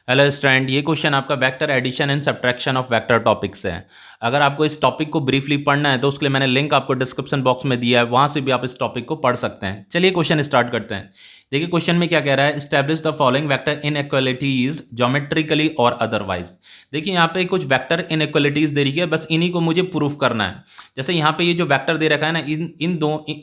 Hello student, ये question आपका vector addition and subtraction of vector topic से है। अगर आपको इस टॉपिक को ब्रीफली पढ़ना है तो उसके लिए मैंने लिंक आपको डिस्क्रिप्शन बॉक्स में दिया है, वहां से भी आप इस टॉपिक को पढ़ सकते हैं। चलिए क्वेश्चन स्टार्ट करते हैं। देखिए क्वेश्चन में क्या कह रहा है, establish the following vector inequalities geometrically और अदरवाइज। देखिए यहाँ पे कुछ वेक्टर इनइक्वालिटीज दे रही है, बस इन्हीं को मुझे प्रूफ करना है। जैसे यहाँ पे ये जो वेक्टर दे रखा है ना,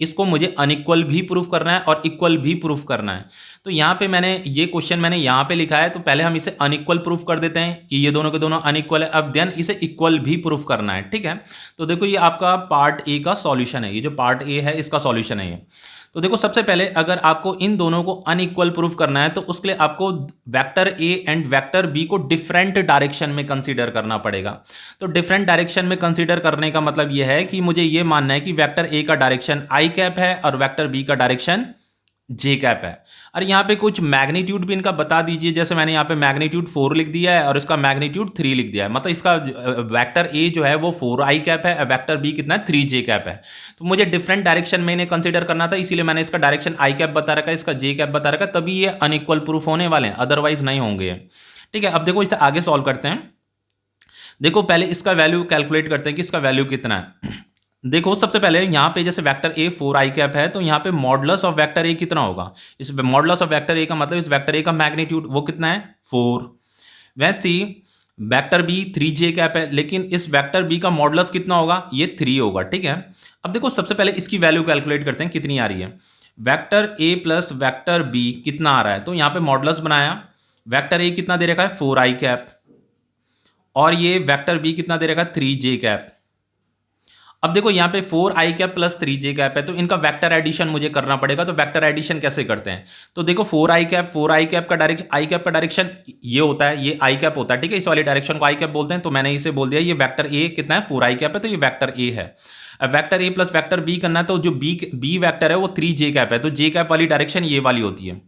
इसको मुझे अनइक्वल भी प्रूफ करना है और इक्वल भी प्रूफ करना है। तो यहाँ पे ये क्वेश्चन मैंने यहाँ पे लिखा है, तो पहले हम इसे अनइक्वल प्रूफ कर देते हैं कि ये दोनों के दोनों अनइक्वल है। अब देन इसे इक्वल भी प्रूफ करना है, ठीक है। तो देखो ये आपका पार्ट ए का सॉल्यूशन है, ये जो पार्ट ए है इसका सॉल्यूशन है ये। तो देखो सबसे पहले अगर आपको इन दोनों को अनइक्वल प्रूफ करना है तो उसके लिए आपको vector A and vector B को डिफरेंट डायरेक्शन में कंसीडर करना पड़ेगा। तो डिफरेंट डायरेक्शन में कंसीडर करने का मतलब यह है कि मुझे यह मानना है कि वेक्टर ए का डायरेक्शन आई कैप है और वेक्टर बी का डायरेक्शन जे कैप है। और यहाँ पे कुछ मैग्नीट्यूड भी इनका बता दीजिए। जैसे मैंने यहाँ पे मैग्नीट्यूड 4 लिख दिया है और इसका मैग्नीट्यूड 3 लिख दिया है, मतलब इसका वेक्टर ए जो है वो 4 आई कैप है, वेक्टर बी कितना है 3 जे कैप है। तो मुझे डिफरेंट डायरेक्शन में इन्हें कंसीडर करना था, इसीलिए मैंने इसका डायरेक्शन आई कैप बता रखा है, इसका जे कैप बता रखा है, तभी ये अनइक्वल प्रूफ होने वाले हैं, अदरवाइज नहीं होंगे। ठीक है, अब देखो इसे आगे सॉल्व करते हैं। देखो पहले इसका वैल्यू कैलकुलेट करते हैं कि इसका वैल्यू कितना है। देखो सबसे पहले यहाँ पे जैसे वेक्टर ए 4 आई कैप है, तो यहाँ पे मॉडुलस ऑफ वेक्टर ए कितना होगा। इस मॉडुलस ऑफ वेक्टर ए का मतलब इस वेक्टर ए का मैग्नीट्यूड वो कितना है 4। वैसे वेक्टर बी 3 जे कैप है, लेकिन इस वेक्टर बी का मॉडुलस कितना होगा, ये 3 होगा, ठीक है। अब देखो सबसे पहले इसकी वैल्यू कैलकुलेट करते हैं कितनी आ रही है। Vector A plus vector B कितना आ रहा है, तो यहाँ पे मॉडुलस बनाया। वेक्टर ए कितना दे रखा है 4 आई कैप, और ये वेक्टर बी कितना दे रखा है 3 जे कैप। अब देखो यहाँ पे 4 आई कैप प्लस 3 जे कैप है, तो इनका वेक्टर एडिशन मुझे करना पड़ेगा। तो वेक्टर एडिशन कैसे करते हैं, तो देखो 4 आई कैप का डायरेक्शन, आई कैप का डायरेक्शन ये होता है, ये आई कैप होता है, ठीक है। इस वाले डायरेक्शन को आई कैप बोलते हैं, तो मैंने इसे बोल दिया ये वेक्टर ए कितना है 4 आई कैप है, तो ये वेक्टर ए है। अब vector A plus vector B करना है, तो जो बी वेक्टर है वो 3 जे कैप है, तो जे कैप वाली डायरेक्शन ये वाली होती है।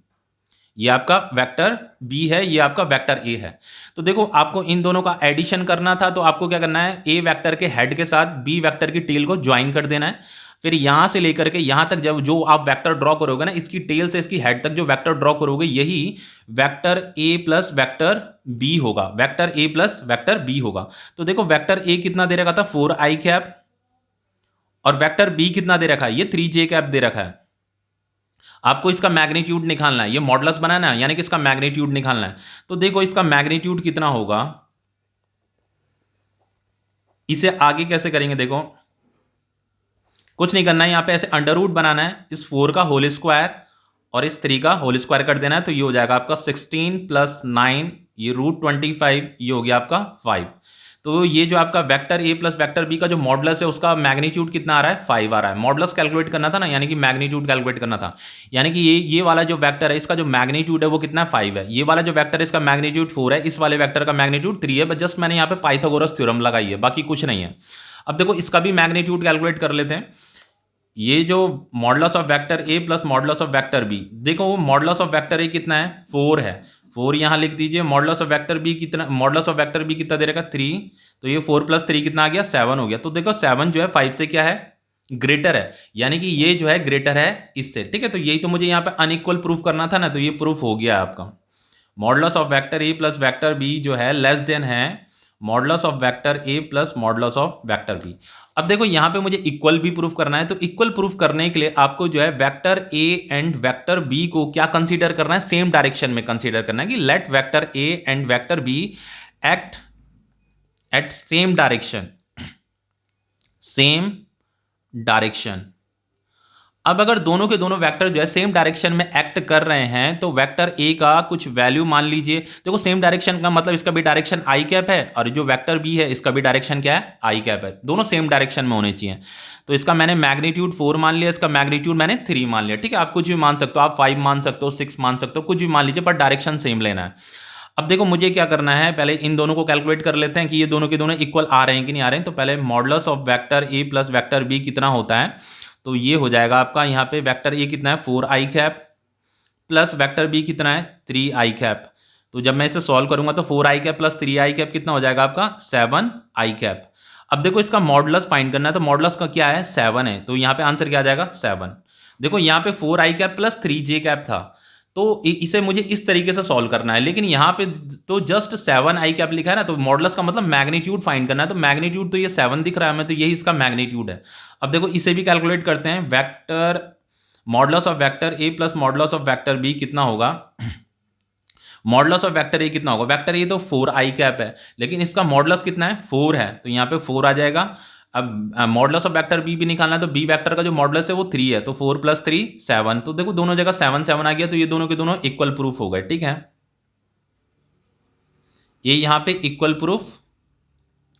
ये आपका वेक्टर बी है, ये आपका वेक्टर ए है। तो देखो आपको इन दोनों का एडिशन करना था, तो आपको क्या करना है, ए वेक्टर के हेड के साथ बी वेक्टर की टेल को ज्वाइन कर देना है। फिर यहां से लेकर के यहां तक जब जो आप वेक्टर ड्रॉ करोगे ना, इसकी टेल से इसकी हेड तक जो वेक्टर ड्रॉ करोगे, यही vector A plus vector B होगा, vector A plus vector B होगा। तो देखो वेक्टर ए कितना दे रखा था 4 आई कैप, और वेक्टर बी कितना दे रखा है, ये 3 जे कैप दे रखा है। आपको इसका मैग्नीट्यूड निकालना है, ये मॉडुलस बनाना है, यानी कि इसका मैग्नीट्यूड निकालना है। तो देखो इसका मैग्नीट्यूड कितना होगा, इसे आगे कैसे करेंगे, देखो कुछ नहीं करना है, यहां पे ऐसे अंडर रूट बनाना है, इस 4 का होल स्क्वायर और इस 3 का होल स्क्वायर कर देना है। तो ये हो जाएगा आपका 16 प्लस 9, ये रूट 25, ये हो गया आपका 5। तो ये जो आपका vector A plus vector B का जो मॉडुलस है उसका मैग्नीट्यूड कितना आ रहा है 5 आ रहा है। मॉडुलस कैलकुलेट करना था ना, यानी कि मैग्नीट्यूड कैलकुलेट करना था। यानी कि ये वाला जो वेक्टर है इसका जो मैग्नीट्यूड है वो कितना है 5 है। ये वाला जो वेक्टर है इसका मैग्नीट्यूड 4 है, इस वाले वेक्टर का मैग्नीट्यूड 3 है। बस जस्ट मैंने यहाँ पे पाइथागोरस थ्योरम लगाई है, बाकी कुछ नहीं है। अब देखो इसका भी मैग्नीट्यूड कैलकुलेट कर लेते हैं। ये जो modulus of vector A plus modulus of vector B, देखो वो मॉडुलस ऑफ वेक्टर ए कितना है 4 है, 4 यहां लिख दीजिए। मॉडुलस ऑफ वेक्टर बी कितना, मॉडुलस ऑफ वेक्टर बी कितना दे रखा 3, तो ये 4 प्लस 3 कितना आ गया 7 हो गया। तो देखो 7 जो है 5 से क्या है ग्रेटर है, यानी कि ये जो है ग्रेटर है इससे, ठीक है। तो यही तो मुझे यहाँ पे अनइक्वल प्रूफ करना था ना, तो ये प्रूफ हो गया आपका। Modulus of vector A plus vector B जो है लेस देन है modulus of vector A plus modulus of vector B. अब देखो यहाँ पे मुझे इक्वल भी प्रूफ करना है, तो इक्वल प्रूफ करने के लिए आपको जो है vector A and vector B को क्या कंसीडर करना है, सेम डायरेक्शन में कंसीडर करना है कि let vector A and vector B act at same direction, same direction. अब अगर दोनों के दोनों वेक्टर जो है सेम डायरेक्शन में एक्ट कर रहे हैं, तो वेक्टर ए का कुछ वैल्यू मान लीजिए। देखो सेम डायरेक्शन का मतलब इसका भी डायरेक्शन आई कैप है, और जो वेक्टर बी है इसका भी डायरेक्शन क्या है आई कैप है, दोनों सेम डायरेक्शन में होने चाहिए। तो इसका मैंने मैग्नीट्यूड 4 मान लिया, इसका मैग्नीट्यूड मैंने 3 मान लिया, ठीक है। आप कुछ भी मान सकते हो, आप 5 मान सकते हो, 6 मान सकते हो, कुछ भी मान लीजिए, पर डायरेक्शन सेम लेना है। अब देखो मुझे क्या करना है, पहले इन दोनों को कैलकुलेट कर लेते हैं कि ये दोनों के दोनों इक्वल आ रहे हैं कि नहीं आ रहे हैं। तो पहले modulus of vector A plus vector B कितना होता है, तो ये हो जाएगा आपका यहाँ पे वेक्टर ए कितना है 4 आई कैप प्लस वेक्टर बी कितना है 3 आई कैप। तो जब मैं इसे सॉल्व करूंगा तो 4 आई कैप प्लस 3 आई कैप कितना हो जाएगा आपका 7 आई कैप। अब देखो इसका मॉडुलस फाइंड करना है, तो मॉडुलस का क्या है 7 है, तो यहाँ पे आंसर क्या आ जाएगा 7। देखो यहाँ पे 4 आई कैप प्लस 3 जे कैप था, तो इसे मुझे इस तरीके से सॉल्व करना है, लेकिन यहाँ पे तो जस्ट 7 i कैप लिखा है ना, तो मॉडुलस का मतलब मैग्नीट्यूड फाइंड करना है, तो मैग्नीट्यूड तो ये 7 दिख रहा है हमें, तो यही इसका मैग्नीट्यूड है। अब देखो इसे भी कैलकुलेट करते हैं, vector modulus of vector A plus modulus of vector B कितना होगा। मॉडुलस ऑफ वेक्टर ए कितना होगा, वेक्टर ए तो 4 i कैप है, लेकिन इसका मॉडुलस कितना है 4 है, तो यहाँ पे 4 आ जाएगा। अब मॉडुलस ऑफ वेक्टर बी भी निकालना है, तो बी वेक्टर का जो मॉडुलस है वो 3 है, तो 4 + 3 7, तो देखो दोनों जगह 7 7 आ गया, तो ये दोनों के दोनों इक्वल प्रूफ हो गए, ठीक है, ये यहाँ पे इक्वल प्रूफ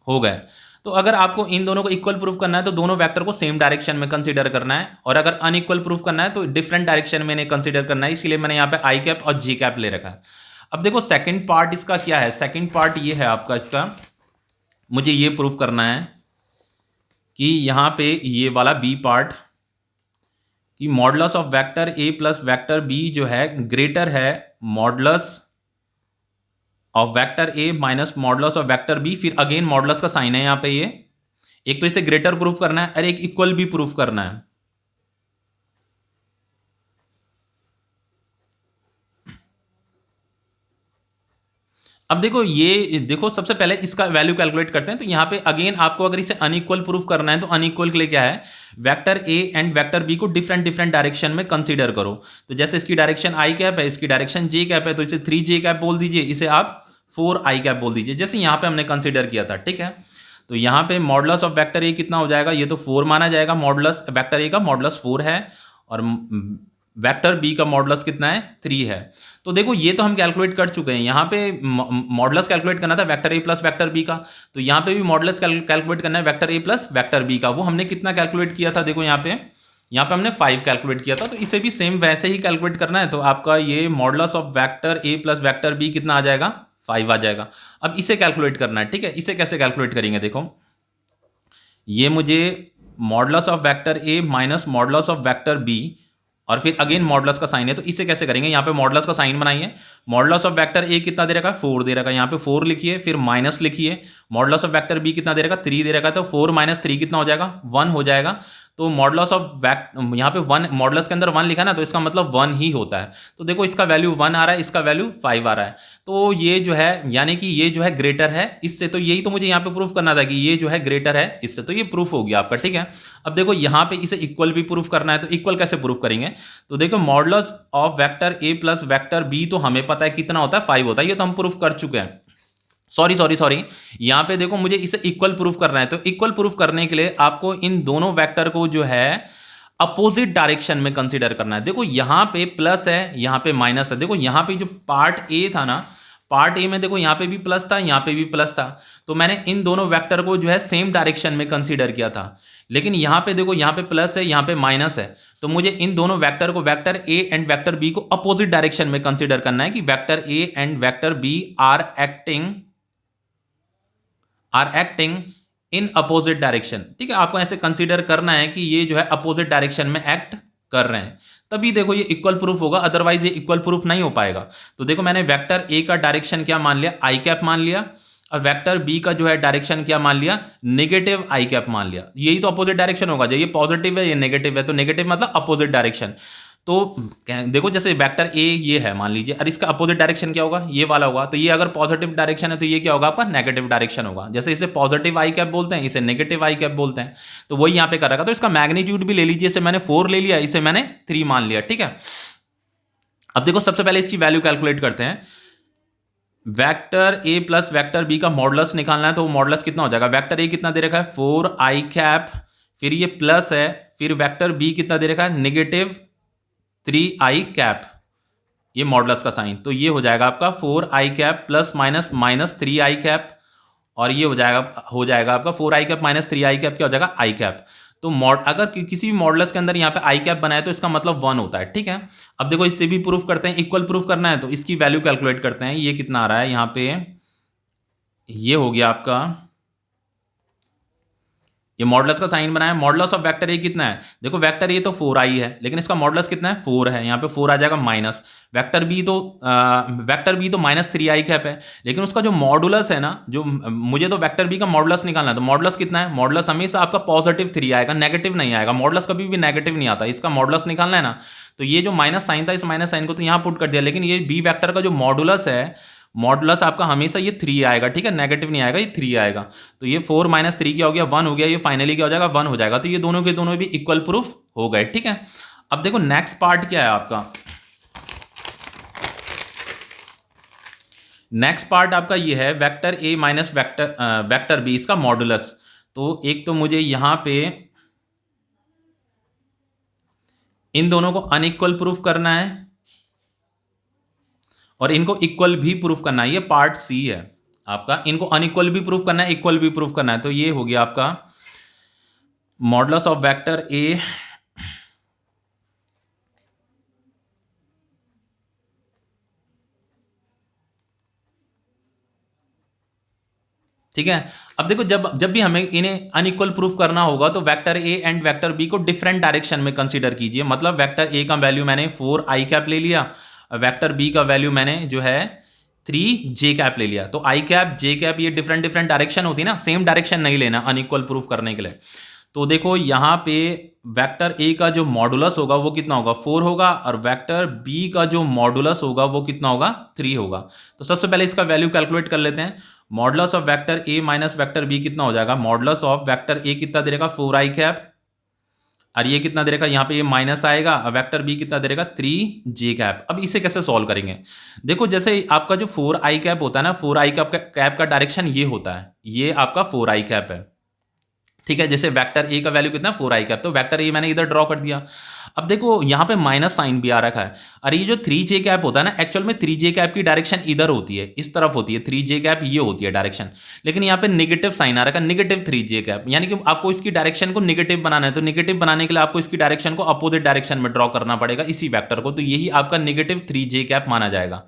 हो गए। तो अगर आपको इन दोनों को इक्वल प्रूफ करना है तो दोनों वेक्टर को सेम डायरेक्शन में कंसीडर करना है, और अगर अनइक्वल प्रूफ करना है तो डिफरेंट डायरेक्शन में इन्हें कंसीडर करना है, इसलिए मैंने यहाँ पे आई कैप और जी कैप ले रखा है। अब देखो सेकंड पार्ट इसका क्या है, सेकंड पार्ट ये है आपका, इसका मुझे ये प्रूफ करना है कि यहाँ पे ये वाला बी पार्ट कि modulus of vector A plus vector B जो है ग्रेटर है modulus of vector A minus modulus of vector B, फिर अगेन मॉडुलस का साइन है यहाँ पे, ये एक तो इसे ग्रेटर प्रूफ करना है और एक इक्वल भी प्रूफ करना है। अब देखो ये देखो सबसे पहले इसका वैल्यू कैलकुलेट करते हैं, तो यहाँ पे अगेन आपको अगर इसे अनइक्वल प्रूफ करना है तो अनइक्वल के लिए क्या है, vector A and vector B को डिफरेंट डिफरेंट डायरेक्शन में कंसीडर करो। तो जैसे इसकी डायरेक्शन आई कैप है, इसकी डायरेक्शन जे कैप है, तो इसे 3j कैप बोल दीजिए, इसे आप 4i कैप बोल दीजिए, जैसे यहाँ पे हमने कंसिडर किया था, ठीक है। तो यहाँ पे मॉडुलस ऑफ वेक्टर ए कितना हो जाएगा, ये तो 4 माना जाएगा, मॉडुलस वेक्टर ए का मॉडुलस 4 है, और वेक्टर बी का मॉडुलस कितना है 3 है। तो देखो ये तो हम कैलकुलेट कर चुके हैं, यहाँ पे मॉडुलस कैलकुलेट करना था vector A plus vector B का, तो यहाँ पे भी मॉडुलस कैलकुलेट करना है vector A plus vector B का, वो हमने कितना कैलकुलेट किया था, देखो यहाँ पे हमने 5 कैलकुलेट किया था, तो इसे भी सेम वैसे ही कैलकुलेट करना है। तो आपका ये modulus of vector A plus vector B कितना आ जाएगा, 5 आ जाएगा। अब इसे कैलकुलेट करना है, ठीक है, इसे कैसे कैलकुलेट करेंगे, देखो ये मुझे modulus of vector A minus modulus of vector B, और फिर अगेन मॉडुलस का साइन है, तो इसे कैसे करेंगे, यहाँ पे मॉडुलस का साइन बनाइए, मॉडुलस ऑफ वेक्टर ए कितना दे रखा है 4 दे रखा है, यहाँ पे 4 लिखिए, फिर माइनस लिखिए, मॉडुलस ऑफ वेक्टर बी कितना दे रखा है 3 दे रखा है, तो 4 - 3 कितना हो जाएगा 1 हो जाएगा। तो मॉडुलस ऑफ यहाँ पे 1, मॉडुलस के अंदर 1 लिखा ना, तो इसका मतलब 1 ही होता है। तो देखो इसका वैल्यू 1 आ रहा है, इसका वैल्यू 5 आ रहा है, तो ये जो है यानी कि ये जो है ग्रेटर है इससे, तो यही तो मुझे यहाँ पे प्रूफ करना था कि ये जो है ग्रेटर है इससे, तो ये प्रूफ हो गया आपका, ठीक है। अब देखो यहाँ पे इसे इक्वल भी प्रूफ करना है, तो इक्वल कैसे प्रूफ करेंगे, तो देखो modulus of vector A plus vector B तो हमें पता है कितना होता है 5 होता है, ये तो हम प्रूफ कर चुके हैं। सॉरी यहाँ पे देखो मुझे इसे इक्वल प्रूफ करना है, तो इक्वल प्रूफ करने के लिए आपको इन दोनों वेक्टर को जो है अपोजिट डायरेक्शन में कंसीडर करना है। देखो यहाँ पे प्लस है, यहाँ पे माइनस है, देखो यहाँ पे जो पार्ट ए था ना, पार्ट ए में देखो यहाँ पे भी प्लस था, यहाँ पे भी प्लस था, तो मैंने इन दोनों वेक्टर को जो है सेम डायरेक्शन में कंसीडर किया था। लेकिन यहाँ पे देखो यहाँ पे प्लस है, यहाँ पे माइनस है, तो मुझे इन दोनों वेक्टर को vector A and vector B को अपोजिट डायरेक्शन में कंसीडर करना है कि vector A and vector B are acting in opposite direction, ठीक है। आपको ऐसे कंसीडर करना है कि ये जो है अपोजिट डायरेक्शन में एक्ट कर रहे हैं, तभी देखो ये इक्वल प्रूफ होगा, अदरवाइज ये इक्वल प्रूफ नहीं हो पाएगा। तो देखो मैंने वेक्टर ए का डायरेक्शन क्या मान लिया, आई कैप मान लिया, और वेक्टर बी का जो है डायरेक्शन क्या मान लिया, नेगेटिव आई कैप मान लिया। यही तो अपोजिट डायरेक्शन होगा, जो ये पॉजिटिव है ये नेगेटिव है, तो नेगेटिव मतलब अपोजिट डायरेक्शन। तो देखो जैसे वेक्टर ए ये है मान लीजिए, और इसका अपोजिट डायरेक्शन क्या होगा, ये वाला होगा, तो ये अगर पॉजिटिव डायरेक्शन है तो ये क्या होगा आपका नेगेटिव डायरेक्शन होगा। जैसे इसे पॉजिटिव आई कैप बोलते हैं, इसे नेगेटिव आई कैप बोलते हैं, तो वही यहाँ पे कर रखा। तो इसका मैग्नीट्यूड भी ले लीजिए, इसे मैंने 4 ले लिया, इसे मैंने 3 मान लिया, ठीक है। अब देखो सबसे पहले इसकी वैल्यू कैलकुलेट करते हैं, vector A plus vector B का मॉडुलस निकालना है, तो मॉडुलस कितना हो जाएगा, वेक्टर ए कितना दे रखा है 4i कैप, फिर ये प्लस है, फिर वेक्टर बी कितना दे रखा है नेगेटिव 3i कैप, ये मॉडुलस का साइन, तो ये हो जाएगा आपका 4i cap plus minus minus 3i cap, और ये हो जाएगा आपका 4i cap minus 3i cap क्या हो जाएगा i कैप। तो अगर किसी भी मॉडुलस के अंदर यहाँ पे आई कैप बनाए तो इसका मतलब 1 होता है, ठीक है। अब देखो इससे भी प्रूफ करते हैं, इक्वल प्रूफ करना है तो इसकी वैल्यू कैलकुलेट करते हैं, ये कितना आ रहा है यहाँ पे, ये हो गया आपका, ये मॉडुलस का साइन बनाया, मॉडुलस ऑफ वेक्टर ए कितना है, देखो वेक्टर ए तो 4i है, लेकिन इसका मॉडुलस कितना है 4 है, यहाँ पे 4 आ जाएगा माइनस, वेक्टर बी तो माइनस 3i कैप है, लेकिन उसका जो मॉडुलस है ना, जो मुझे तो वेक्टर बी का मॉडुलस निकालना है, तो मॉडुलस कितना है, मॉडुलस हमेशा आपका पॉजिटिव 3 आएगा, नेगेटिव नहीं आएगा, मॉडुलस कभी भी नेगेटिव नहीं आता, इसका मॉडुलस निकालना है ना, तो ये जो माइनस साइन था इस माइनस साइन को तो यहाँ पुट कर दिया, लेकिन ये बी वेक्टर का जो मॉडुलस है, मॉडुलस आपका हमेशा ये 3 आएगा, ठीक है, नेगेटिव नहीं आएगा, ये 3 आएगा। तो ये 4 माइनस 3 क्या हो गया, 1 हो गया, ये फाइनली क्या हो जाएगा, 1 हो जाएगा। तो ये दोनों के दोनों भी इक्वल प्रूफ हो गए, ठीक है। अब देखो नेक्स्ट पार्ट क्या है आपका, नेक्स्ट पार्ट आपका ये है vector A minus vector B, इसका मॉडुलस। तो एक तो मुझे यहां पे इन दोनों को अनइक्वल प्रूफ करना है और इनको इक्वल भी प्रूफ करना है, ये पार्ट सी है आपका। इनको अनइक्वल भी प्रूफ करना है, इक्वल भी प्रूफ करना है। तो ये हो गया आपका मॉडुलस ऑफ वेक्टर ए ठीक है। अब देखो जब जब भी हमें इन्हें अनइक्वल प्रूफ करना होगा तो vector A and vector B को डिफरेंट डायरेक्शन में कंसीडर कीजिए। मतलब वेक्टर ए का वैल्यू मैंने 4 आई कैप ले लिया, वेक्टर बी का वैल्यू मैंने जो है 3 जे कैप ले लिया। तो आई कैप जे कैप ये डिफरेंट डिफरेंट डायरेक्शन होती है ना, सेम डायरेक्शन नहीं लेना अनइक्वल प्रूफ करने के लिए। तो देखो यहाँ पे वेक्टर ए का जो मॉडुलस होगा वो कितना होगा, 4 होगा, और वेक्टर बी का जो मॉडुलस होगा वो कितना होगा, 3 होगा। तो सबसे पहले इसका वैल्यू कैलकुलेट कर लेते हैं। Modulus of vector A minus vector B कितना हो जाएगा, मॉडुलस ऑफ वेक्टर ए कितना दे देगा, 4 आई कैप, और ये कितना दे देगा, यहाँ पे ये माइनस आएगा, और वेक्टर बी कितना दे देगा, 3 जे कैप। अब इसे कैसे सॉल्व करेंगे, देखो जैसे आपका जो 4 आई कैप होता है ना, 4 आई कैप का डायरेक्शन ये होता है, ये आपका 4 आई कैप है, ठीक है। जैसे वेक्टर ए का वैल्यू कितना, 4 आई कैप, तो वेक्टर ए मैंने इधर ड्रॉ कर दिया। अब देखो यहाँ पे माइनस साइन भी आ रखा है, और ये जो 3 जे कैप होता है ना, एक्चुअल में 3 जे कैप की डायरेक्शन इधर होती है, इस तरफ होती है, 3 जे कैप ये होती है डायरेक्शन, लेकिन यहाँ पे नेगेटिव साइन आ रखा है, नेगेटिव 3 जे कैप, यानी कि आपको इसकी डायरेक्शन को नेगेटिव बनाना है। तो नेगेटिव बनाने के लिए आपको इसकी डायरेक्शन को अपोजिट डायरेक्शन में ड्रॉ करना पड़ेगा इसी वेक्टर को, तो यही आपका नेगेटिव 3 जे कैप माना जाएगा।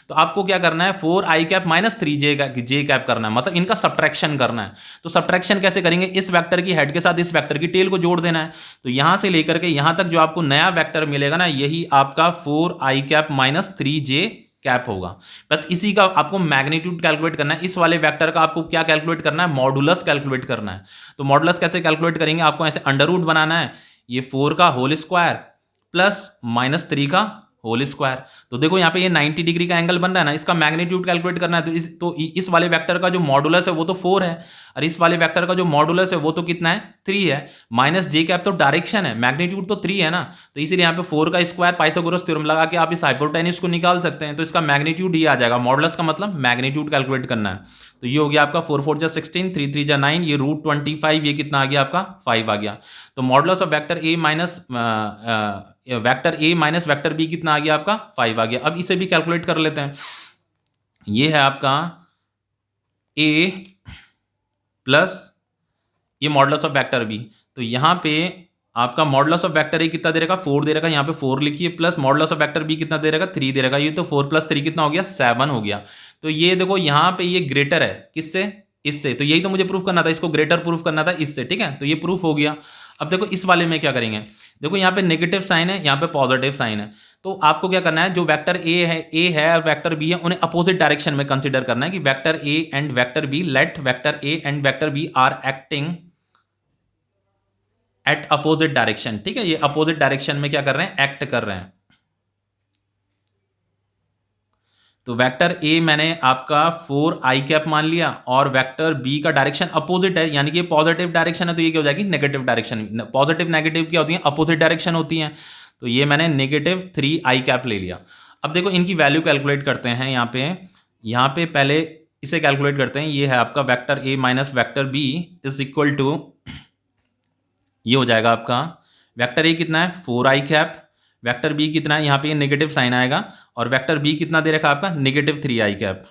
तो आपको क्या करना है, 4 आई कैप माइनस 3 जे कैप करना है, मतलब इनका सब्ट्रैक्शन करना है। तो सब्ट्रैक्शन कैसे करेंगे, इस वेक्टर की हेड के साथ इस वेक्टर की टेल को जोड़ देना है। तो यहां से लेकर के यहां तक जो आपको नया वेक्टर मिलेगा ना, यही आपका 4 आई कैप माइनस 3 जे कैप होगा। बस इसी का आपको मैग्नीट्यूड कैलकुलेट करना है। इस वाले वेक्टर का आपको क्या कैलकुलेट करना है, मॉडुलस कैलकुलेट करना है। तो मॉडुलस कैसे कैलकुलेट करेंगे, आपको ऐसे अंडर रूट बनाना है, ये 4 का होल स्क्वायर प्लस माइनस 3 का होल स्क्वायर। तो देखो यहाँ पे ये 90 डिग्री का एंगल बन रहा है ना, इसका मैग्नीट्यूड कैलकुलेट करना है। तो इस वाले वेक्टर का जो मॉडुलस है वो तो 4 है, और इस वाले वेक्टर का जो मॉडुलस है वो तो कितना है, 3 है। माइनस जे कैप तो डायरेक्शन है, मैग्नीट्यूड तो 3 है ना, तो इसीलिए यहाँ पे 4 का स्क्वायर, पाइथागोरस थ्योरम लगा के आप इस हाइपोटेन्यूज को निकाल सकते हैं। तो इसका मैग्नीट्यूड ये आ जाएगा, मॉडुलस का मतलब मैग्नीट्यूड कैलकुलेट करना है। तो ये हो गया आपका 4 4 जा 16, 3 3 जा 9, ये रूट 25, ये कितना आ गया आपका 5 आ गया। तो modulus of vector A minus vector B कितना आ गया आपका 5 आ गया। अब इसे भी कैलकुलेट कर लेते हैं। ये है आपका ए प्लस ये मॉडुलस ऑफ वेक्टर बी। तो यहां पे आपका मॉडुलस ऑफ वेक्टर ए कितना दे रहेगा, 4 दे रहेगा, यहाँ पे 4 लिखिए, plus modulus of vector B कितना दे रहेगा, 3 दे रहेगा। ये तो 4 प्लस 3 कितना हो गया, 7 हो गया। तो ये देखो यहाँ पे ये ग्रेटर है किससे, इससे। तो यही तो मुझे प्रूफ करना था, इसको ग्रेटर प्रूफ करना था इससे, ठीक है। तो ये प्रूफ हो गया। अब देखो इस वाले में क्या करेंगे, देखो यहाँ पे नेगेटिव साइन है, यहाँ पे पॉजिटिव साइन है। तो आपको क्या करना है, जो वेक्टर ए है और वेक्टर बी है, उन्हें अपोजिट डायरेक्शन में कंसीडर करना है कि vector A and vector B, let vector A and vector B are acting at opposite direction, ठीक है। ये अपोजिट डायरेक्शन में क्या कर रहे हैं, एक्ट कर रहे हैं। तो वेक्टर ए मैंने आपका 4 आई कैप मान लिया, और वेक्टर बी का डायरेक्शन अपोजिट है, यानी कि पॉजिटिव डायरेक्शन है, तो ये क्या हो जाएगी, नेगेटिव डायरेक्शन। पॉजिटिव नेगेटिव क्या होती है, अपोजिट डायरेक्शन होती हैं। तो ये मैंने नेगेटिव 3 आई कैप ले लिया। अब देखो इनकी वैल्यू कैलकुलेट करते हैं। यहाँ पे पहले इसे कैलकुलेट करते हैं। ये है आपका vector A minus vector B is equal to, ये हो जाएगा आपका वेक्टर ए कितना है, 4 आई कैप, वेक्टर बी कितना है, यहाँ पे ये नेगेटिव साइन आएगा, और वेक्टर बी कितना दे रखा आपका, नेगेटिव 3 आई कैप,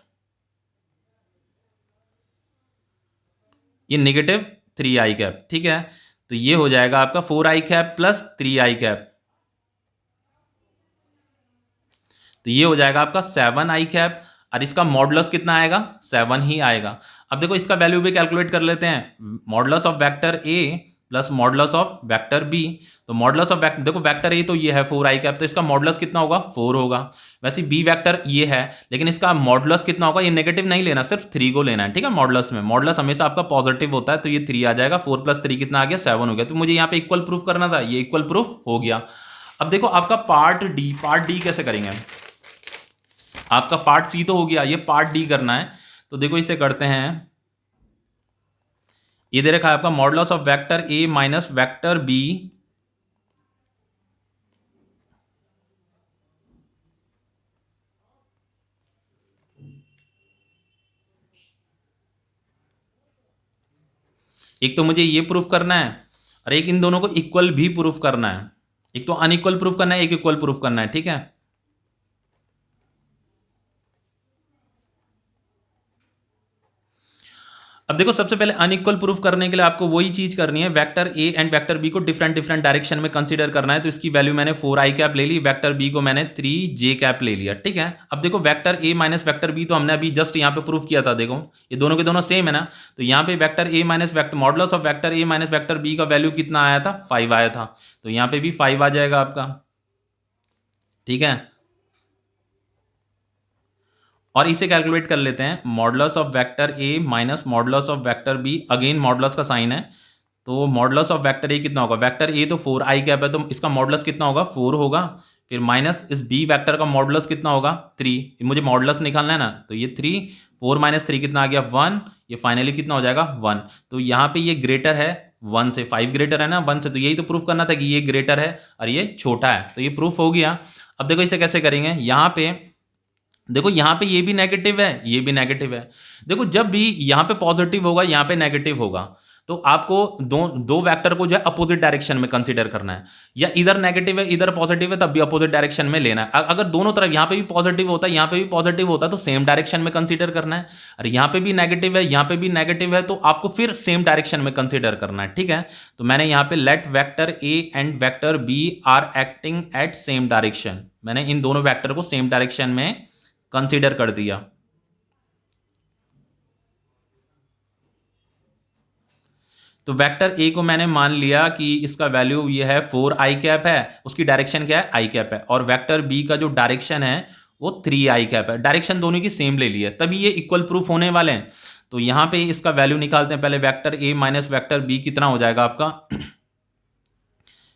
ये नेगेटिव 3 आई कैप, ठीक है। तो ये हो जाएगा आपका 4 आई कैप प्लस 3 आई कैप, तो ये हो जाएगा आपका 7 आई कैप, और इसका मॉडुलस कितना आएगा, 7 ही आएगा। अब देखो इसका वैल्यू भी कैलकुलेट कर लेते हैं। Modulus of vector A plus modulus of vector B. तो मॉडुलस ऑफ वेक्टर, देखो वेक्टर ए तो ये है 4 आई कैप, तो इसका मॉडुलस कितना होगा, 4 होगा। वैसे बी वेक्टर ये है, लेकिन इसका मॉडुलस कितना होगा, ये नेगेटिव नहीं लेना, सिर्फ 3 को लेना है, ठीक है। मॉडुलस में मॉडुलस हमेशा आपका पॉजिटिव होता है, तो ये 3 आ जाएगा। 4 प्लस 3 कितना आ गया, 7 हो गया। तो मुझे यहाँ पे इक्वल प्रूफ करना था, ये इक्वल प्रूफ हो गया। अब देखो आपका पार्ट डी कैसे करेंगे हम। आपका पार्ट सी तो हो गया, ये पार्ट डी करना है। तो देखो इसे करते हैं। ये दे रखा है आपका modulus of vector A minus vector B एक तो मुझे ये प्रूफ करना है और एक इन दोनों को इक्वल भी प्रूफ करना है। एक तो अनइक्वल प्रूफ करना है, एक इक्वल प्रूफ करना है, ठीक है। अब देखो सबसे पहले अनइक्वल प्रूफ करने के लिए आपको वही चीज करनी है, vector A and vector B को डिफरेंट डिफरेंट डायरेक्शन में कंसीडर करना है। तो इसकी वैल्यू मैंने 4i कैप ले ली, वेक्टर बी को मैंने 3j कैप ले लिया, ठीक है। अब देखो vector A minus vector B तो हमने अभी जस्ट यहाँ पे प्रूफ किया था, देखो ये दोनों के दोनों सेम है ना। तो यहाँ पे vector A minus vector modulus of vector A minus vector B का वैल्यू कितना आया था, 5 आया था। तो यहाँ पे भी 5 आ जाएगा आपका, ठीक है। और इसे कैलकुलेट कर लेते हैं, modulus of vector A minus modulus of vector B, again modulus का साइन है। तो मॉडुलस ऑफ वेक्टर ए कितना होगा, वेक्टर ए तो 4i कैप है, तो इसका मॉडुलस कितना होगा, 4 होगा। फिर माइनस इस बी वेक्टर का मॉडुलस कितना होगा, 3। मुझे मॉडुलस निकालना है ना, तो ये 3, 4 माइनस 3 कितना आ गया, 1। ये फाइनली कितना हो जाएगा, 1। तो यहाँ पे ये ग्रेटर है 1 से, 5 ग्रेटर है ना 1 से, तो यही तो प्रूफ करना था कि ये ग्रेटर है और ये छोटा है। तो ये प्रूफ हो गया। अब देखो इसे कैसे करेंगे, यहाँ पे देखो यहाँ पे ये भी नेगेटिव है, ये भी नेगेटिव है। देखो जब भी यहाँ पे पॉजिटिव होगा, यहाँ पे नेगेटिव होगा, तो आपको दो दो वेक्टर को जो है अपोजिट डायरेक्शन में कंसीडर करना है। या इधर नेगेटिव है इधर पॉजिटिव है, तब भी अपोजिट डायरेक्शन में लेना है। अगर दोनों तरफ यहाँ पे भी पॉजिटिव होता है यहाँ पे भी पॉजिटिव होता है, तो सेम डायरेक्शन में कंसीडर करना है। और यहाँ पे भी नेगेटिव है यहाँ पे भी नेगेटिव है, तो आपको फिर सेम डायरेक्शन में कंसीडर करना है, ठीक है। तो मैंने यहाँ पे let vector A and vector B are acting at same direction, मैंने इन दोनों वेक्टर को सेम डायरेक्शन में कंसीडर कर दिया। तो वेक्टर ए को मैंने मान लिया कि इसका वैल्यू ये है 4i कैप है, उसकी डायरेक्शन क्या है, i कैप है। और वेक्टर बी का जो डायरेक्शन है वो 3i कैप है, डायरेक्शन दोनों की सेम ले ली है, तभी ये इक्वल प्रूफ होने वाले हैं। तो यहां पे इसका वैल्यू निकालते हैं। पहले vector A minus vector B कितना हो जाएगा आपका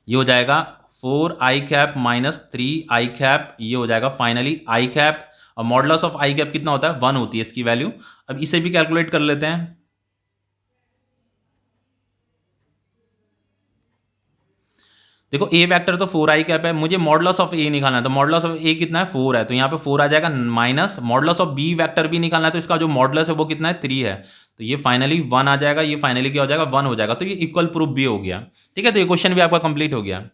ये हो जाएगा 4i cap minus 3i cap, ये हो जाएगा फाइनली i कैप। और मॉडुलस ऑफ i कैप कितना होता है, 1 होती है इसकी वैल्यू। अब इसे भी कैलकुलेट कर लेते हैं। देखो ए वेक्टर तो 4i कैप है, मुझे मॉडुलस ऑफ ए निकालना है, तो मॉडुलस ऑफ ए कितना है, 4 है, तो यहाँ पे 4 आ जाएगा। Minus modulus of B vector भी निकालना है, तो इसका जो मॉडुलस है वो कितना है, 3 है, तो ये फाइनली 1 आ जाएगा, ये फाइनली क्या हो जाएगा, 1 हो जाएगा। तो ये इक्वल प्रूफ भी हो गया, ठीक है। तो ये क्वेश्चन भी आपका कंप्लीट हो गया।